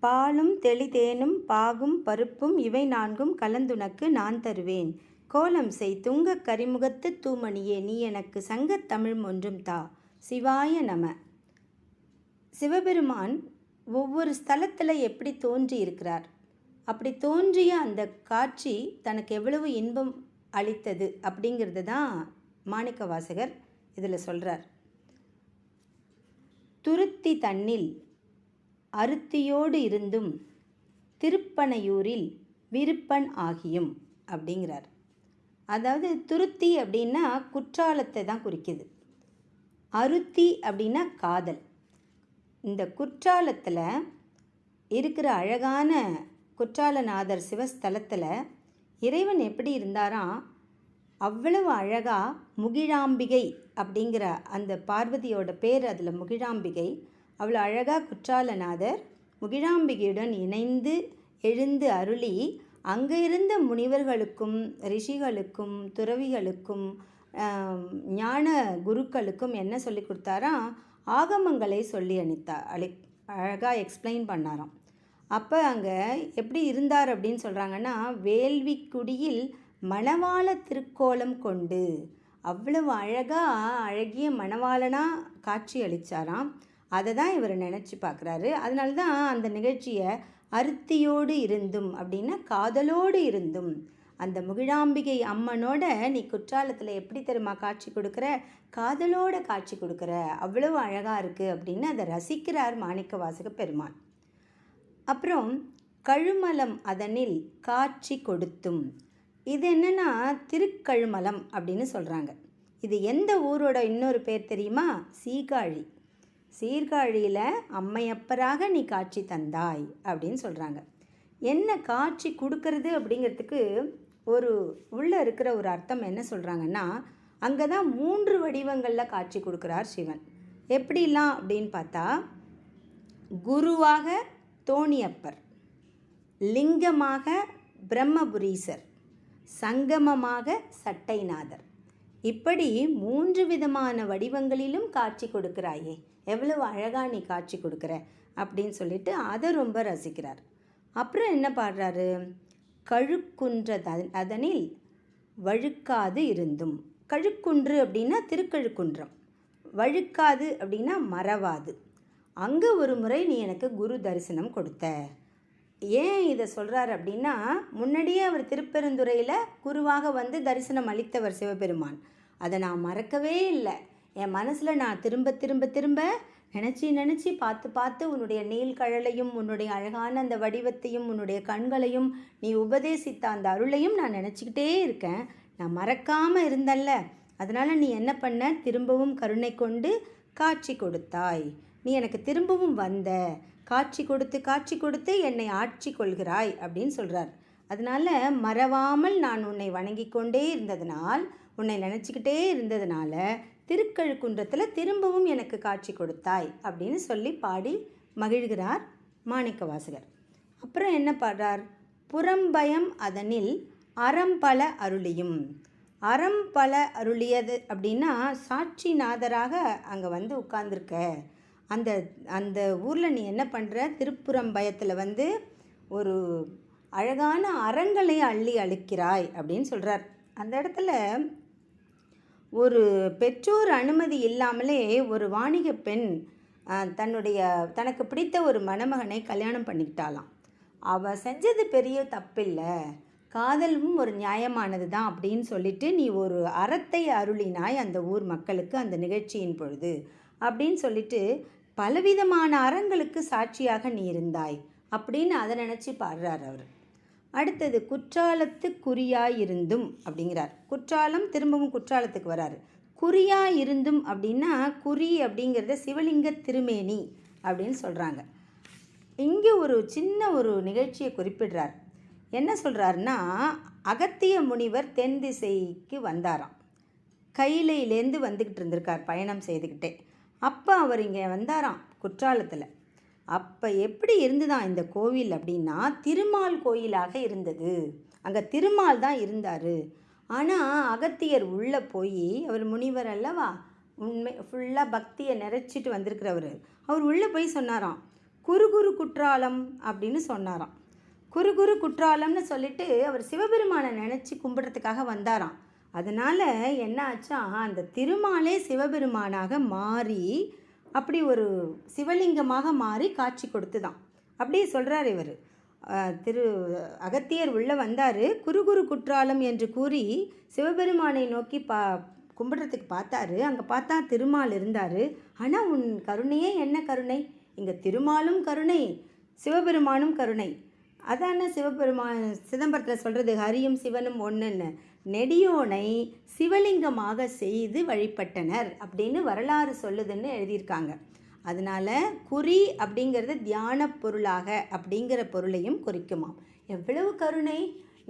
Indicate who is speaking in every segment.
Speaker 1: பாலும் தெளிதேனும் பாகும் பருப்பும் இவை நான்கும் கலந்துனக்கு நான் தருவேன். கோலம் செய் துங்கக் கரிமுகத்து தூமணியே நீ எனக்கு சங்கத் தமிழ் ஒன்றும் தா. சிவாய நம. சிவபெருமான் ஒவ்வொரு ஸ்தலத்தில் எப்படி தோன்றி இருக்கிறார், அப்படி தோன்றிய அந்த காட்சி தனக்கு எவ்வளவு இன்பம் அளித்தது அப்படிங்கிறது தான் மாணிக்க வாசகர் இதில் சொல்கிறார். துருத்தி தன்னில் அருத்தியோடு இருந்தும் திருப்பனையூரில் விருப்பன் ஆகியும் அப்படிங்கிறார். அதாவது துருத்தி அப்படின்னா குற்றாலத்தை தான் குறிக்குது, அருத்தி அப்படின்னா காதல். இந்த குற்றாலத்தில் இருக்கிற அழகான குற்றாலநாதர் சிவஸ்தலத்தில் இறைவன் எப்படி இருந்தாராம், அவ்வளவு அழகாக முகிழாம்பிகை அப்படிங்கிற அந்த பார்வதியோட பேர் அதில் முகிழாம்பிகை. அவ்வளோ அழகாக குற்றாலநாதர் முகிழாம்பிகையுடன் இணைந்து எழுந்து அருளி அங்கே இருந்த முனிவர்களுக்கும் ரிஷிகளுக்கும் துறவிகளுக்கும் ஞான குருக்களுக்கும் என்ன சொல்லி கொடுத்தாராம், ஆகமங்களை சொல்லி அழகாக எக்ஸ்பிளைன் பண்ணாராம். அப்போ அங்கே எப்படி இருந்தார் அப்படின்னு சொல்கிறாங்கன்னா, வேள்விக்குடியில் மணவாள திருக்கோலம் கொண்டு அவ்வளவு அழகிய மணவாளனாக காட்சி அளித்தாராம். அதை தான் இவர் நினச்சி பார்க்குறாரு. அதனால தான் அந்த நிகழ்ச்சியை அருத்தியோடு இருந்தும் அப்படின்னா காதலோடு இருந்தும், அந்த முகிழாம்பிகை அம்மனோட நீ குற்றாலத்தில் எப்படி தெரியுமா காட்சி கொடுக்குற, காதலோட காட்சி கொடுக்குற, அவ்வளவு அழகாக இருக்குது அப்படின்னு அதை ரசிக்கிறார் மாணிக்க வாசக பெருமான். அப்புறம் கழுமலம் அதனில் காட்சி கொடுத்தும், இது என்னென்னா திருக்கழுமலம் அப்படின்னு சொல்கிறாங்க. இது எந்த ஊரோட இன்னொரு பேர் தெரியுமா, சீர்காழி. சீர்காழியில் அம்மையப்பராக நீ காட்சி தந்தாய் அப்படின்னு சொல்கிறாங்க. என்ன காட்சி கொடுக்கறது அப்படிங்கிறதுக்கு ஒரு உள்ளே இருக்கிற ஒரு அர்த்தம் என்ன சொல்கிறாங்கன்னா, அங்கே தான் 3 வடிவங்களில் காட்சி கொடுக்குறார் சிவன். எப்படிலாம் அப்படின்னு பார்த்தா, குருவாக தோணியப்பர், லிங்கமாக பிரம்மபுரீசர், சங்கமமாக சட்டைநாதர். இப்படி 3 விதமான வடிவங்களிலும் காட்சி கொடுக்குறாயே, எவ்வளவு அழகாக நீ காட்சி கொடுக்குற அப்படின்னு சொல்லிட்டு அதை ரொம்ப ரசிக்கிறார். அப்புறம் என்ன பாடுறாரு, கழுக்குன்ற அதனில் வழுக்காது இருந்தும். கழுக்குன்று அப்படின்னா திருக்கழுக்குன்றம், வழுக்காது அப்படின்னா மறவாது. அங்கே ஒரு முறை நீ எனக்கு குரு தரிசனம் கொடுத்த. ஏன் இதை சொல்கிறார் அப்படின்னா, முன்னாடியே அவர் திருப்பெருந்துறையில் குருவாக வந்து தரிசனம் அளித்தவர் சிவபெருமான். அதை நான் மறக்கவே இல்லை. என் மனசில் நான் திரும்ப திரும்ப திரும்ப நினச்சி பார்த்து உன்னுடைய நீள்கழலையும் உன்னுடைய அழகான அந்த வடிவத்தையும் உன்னுடைய கண்களையும் நீ உபதேசித்த அந்த அருளையும் நான் நினச்சிக்கிட்டே இருக்கேன். நான் மறக்காமல் இருந்தல்ல, அதனால் நீ என்ன பண்ண, திரும்பவும் கருணை கொண்டு காட்சி கொடுத்தாய். நீ எனக்கு திரும்பவும் வந்த, காட்சி கொடுத்து என்னை ஆட்சி கொள்கிறாய் அப்படின்னு சொல்கிறார். அதனால் மறவாமல் நான் உன்னை வணங்கி கொண்டே இருந்ததுனால், உன்னை நினச்சிக்கிட்டே இருந்ததுனால திருக்கழுக்குன்றத்தில் திரும்பவும் எனக்கு காட்சி கொடுத்தாய் அப்படின்னு சொல்லி பாடி மகிழ்கிறார் மாணிக்க வாசகர். அப்புறம் என்ன பாடுறார், புறம்பயம் அதனில் அறம்பல அருளியும். அறம்பல அருளியது அப்படின்னா சாட்சிநாதராக அங்கே வந்து உட்கார்ந்துருக்க. அந்த அந்த ஊரில் நீ என்ன பண்ணுற, திருப்புறம்பயத்தில் வந்து ஒரு அழகான அறங்களை அள்ளி அளிக்கிறாய் அப்படின்னு சொல்கிறார். அந்த இடத்துல ஒரு பெற்றோர் அனுமதி இல்லாமலே ஒரு வாணிக பெண் தனக்கு பிடித்த ஒரு மணமகனை கல்யாணம் பண்ணிக்கிட்டாலாம். அவள் செஞ்சது பெரிய தப்பில்லை, காதலும் ஒரு நியாயமானது தான் அப்படின்னு சொல்லிட்டு நீ ஒரு அறத்தை அருளினாய் அந்த ஊர் மக்களுக்கு அந்த நிகழ்ச்சியின் பொழுது அப்படின்னு சொல்லிட்டு பலவிதமான அறங்களுக்கு சாட்சியாக நீ இருந்தாய் அப்படின்னு அதை நினச்சி பாடுறார் அவர். அடுத்தது குற்றாலத்து குறியாயிருந்தும் அப்படிங்கிறார். குற்றாலம் திரும்பவும் குற்றாலத்துக்கு வராரு. குறியாயிருந்தும் அப்படின்னா, குறி அப்படிங்கிறத சிவலிங்க திருமேனி அப்படின்னு சொல்கிறாங்க. இங்கே ஒரு சின்ன ஒரு நிகழ்ச்சியை குறிப்பிடுறார். என்ன சொல்கிறாருன்னா, அகத்திய முனிவர் தென் திசைக்கு வந்தாராம். கையிலேருந்து வந்துக்கிட்டு இருந்திருக்கார் பயணம் செய்துக்கிட்டே. அப்போ அவர் இங்கே வந்தாராம் குற்றாலத்தில். அப்போ எப்படி இருந்துதான் இந்த கோவில் அப்படின்னா, திருமால் கோயிலாக இருந்தது. அங்கே திருமால் தான் இருந்தார். ஆனால் அகத்தியர் உள்ளே போய், அவர் முனிவர் அல்லவா, உண்மை ஃபுல்லாக பக்தியை நிறைச்சிட்டு வந்திருக்கிறவர், அவர் உள்ளே போய் சொன்னாராம், குறுகுறு குற்றாலம் அப்படின்னு சொன்னாராம். குறுகுறு குற்றாலம்னு சொல்லிட்டு அவர் சிவபெருமானை நினச்சி கும்பிட்றதுக்காக வந்தாராம். அதனால் என்ன ஆச்சா, அந்த திருமாலே சிவபெருமானாக மாறி அப்படி ஒரு சிவலிங்கமாக மாறி காட்சி கொடுத்துதான். அப்படியே சொல்கிறார் இவர். திரு அகத்தியர் உள்ளே வந்தார். குறுகுறு குற்றாலம் என்று கூறி சிவபெருமானை நோக்கி கும்பிட்றதுக்கு பார்த்தாரு. அங்கே பார்த்தா திருமால் இருந்தார். ஆனால் உன் கருணையே என்ன கருணை, இங்கே திருமாலும் கருணை, சிவபெருமானும் கருணை. அதான சிதம்பரத்தில் சொல்கிறது, ஹரியும் சிவனும் ஒன்றுன்னு. நெடியோனை சிவலிங்கமாக செய்து வழிபட்டனர் அப்படின்னு வரலாறு சொல்லுதுன்னு எழுதியிருக்காங்க. அதனால் குறி அப்படிங்கிறது தியான பொருளாக அப்படிங்கிற பொருளையும் குறிக்குமாம். எவ்வளவு கருணை!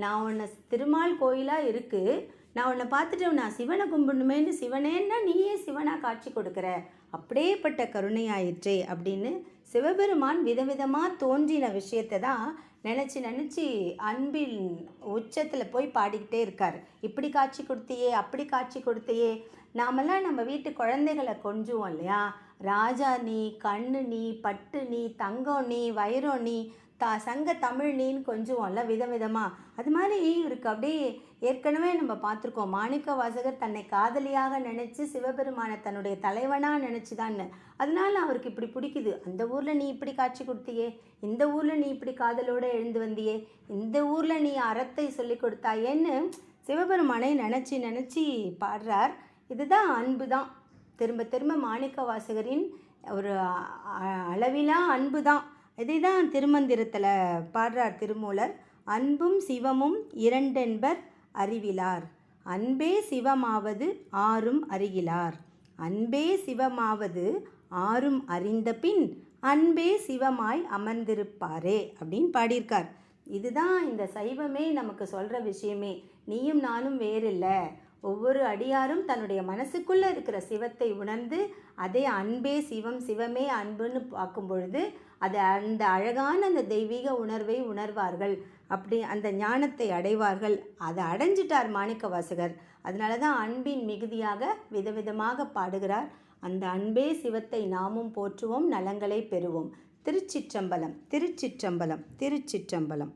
Speaker 1: நான் உன்னை திருமால் கோயிலாக இருக்குது, நான் உன்னை பார்த்துட்டு நான் சிவனை கும்பிடணுமேன்னு சிவனேன்னா நீயே சிவனாக காட்சி கொடுக்குற, அப்படியேப்பட்ட கருணையாயிற்றே அப்படின்னு சிவபெருமான் விதவிதமாக தோன்றின விஷயத்தை தான் நினச்சி அன்பின் உச்சத்தில் போய் பாடிக்கிட்டே இருக்கார். இப்படி காட்சி கொடுத்தியே, அப்படி காட்சி கொடுத்தியே. நாமெல்லாம் நம்ம வீட்டு குழந்தைகளை கொஞ்சுவோம் இல்லையா, ராஜா நீ, கண்ணு நீ, பட்டு நீ, தங்கம் நீ, வைரம் நீ, சங்க தமிழ் நீன்னு கொஞ்சுவோம்ல விதவிதமாக. அது மாதிரி இவருக்கு அப்படியே ஏற்கனவே நம்ம பார்த்துருக்கோம். மாணிக்க வாசகர் தன்னை காதலியாக நினச்சி சிவபெருமானை தன்னுடைய தலைவனாக நினச்சி தான். அதனால அவருக்கு இப்படி பிடிக்குது. அந்த ஊரில் நீ இப்படி காட்சி கொடுத்தியே, இந்த ஊரில் நீ இப்படி காதலோடு எழுந்து வந்தியே, இந்த ஊரில் நீ அறத்தை சொல்லி கொடுத்தாயேன்னு சிவபெருமானை நினச்சி பாடுறார். இதுதான் அன்பு தான். திரும்ப திரும்ப மாணிக்க வாசகரின் ஒரு அளவிலா அன்பு தான். இதை தான் திருமந்திரத்தில் பாடுறார் திருமூலர். அன்பும் சிவமும் இரண்டென்பர் அறிவிலார், அன்பே சிவமாவது ஆறும் அறிகிலார். அன்பே சிவமாவது ஆறும் அறிந்த பின் அன்பே சிவமாய் அமர்ந்திருப்பாரே அப்படின்னு பாடியிருக்கார். இதுதான் இந்த சைவமே நமக்கு சொல்கிற விஷயமே. நீயும் நானும் வேறில்லை. ஒவ்வொரு அடியாரும் தன்னுடைய மனசுக்குள்ளே இருக்கிற சிவத்தை உணர்ந்து அதே அன்பே சிவம், சிவமே அன்புன்னு பார்க்கும் பொழுது அது அந்த அழகான அந்த தெய்வீக உணர்வை உணர்வார்கள். அப்படி அந்த ஞானத்தை அடைவார்கள். அதை அடைஞ்சிட்டார் மாணிக்க வாசகர். அதனால தான் அன்பின் மிகுதியாக விதவிதமாக பாடுகிறார். அந்த அன்பே சிவத்தை நாமும் போற்றுவோம், நலங்களை பெறுவோம். திருச்சிற்றம்பலம், திருச்சிற்றம்பலம், திருச்சிற்றம்பலம்.